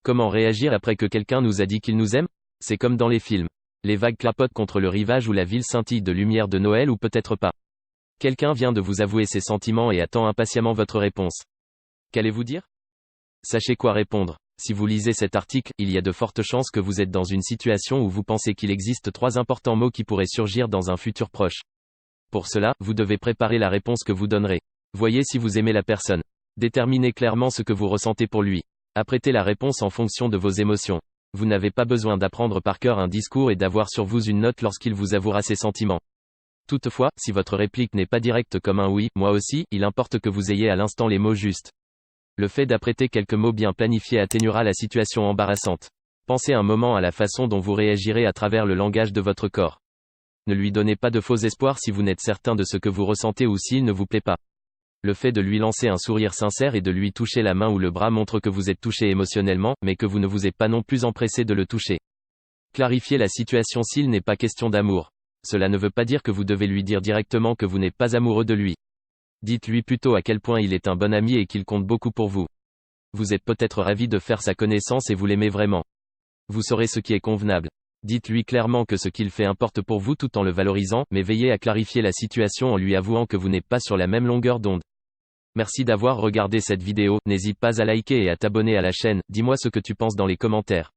Comment réagir après que quelqu'un nous a dit qu'il nous aime? C'est comme dans les films. Les vagues clapotent contre le rivage ou la ville scintille de lumière de Noël ou peut-être pas. Quelqu'un vient de vous avouer ses sentiments et attend impatiemment votre réponse. Qu'allez-vous dire? Sachez quoi répondre. Si vous lisez cet article, il y a de fortes chances que vous êtes dans une situation où vous pensez qu'il existe 3 importants mots qui pourraient surgir dans un futur proche. Pour cela, vous devez préparer la réponse que vous donnerez. Voyez si vous aimez la personne. Déterminez clairement ce que vous ressentez pour lui. Apprêtez la réponse en fonction de vos émotions. Vous n'avez pas besoin d'apprendre par cœur un discours et d'avoir sur vous une note lorsqu'il vous avouera ses sentiments. Toutefois, si votre réplique n'est pas directe comme un oui, moi aussi, il importe que vous ayez à l'instant les mots justes. Le fait d'apprêter quelques mots bien planifiés atténuera la situation embarrassante. Pensez un moment à la façon dont vous réagirez à travers le langage de votre corps. Ne lui donnez pas de faux espoirs si vous n'êtes certain de ce que vous ressentez ou s'il ne vous plaît pas. Le fait de lui lancer un sourire sincère et de lui toucher la main ou le bras montre que vous êtes touché émotionnellement, mais que vous ne vous êtes pas non plus empressé de le toucher. Clarifiez la situation s'il n'est pas question d'amour. Cela ne veut pas dire que vous devez lui dire directement que vous n'êtes pas amoureux de lui. Dites-lui plutôt à quel point il est un bon ami et qu'il compte beaucoup pour vous. Vous êtes peut-être ravi de faire sa connaissance et vous l'aimez vraiment. Vous saurez ce qui est convenable. Dites-lui clairement que ce qu'il fait importe pour vous tout en le valorisant, mais veillez à clarifier la situation en lui avouant que vous n'êtes pas sur la même longueur d'onde. Merci d'avoir regardé cette vidéo, n'hésite pas à liker et à t'abonner à la chaîne, dis-moi ce que tu penses dans les commentaires.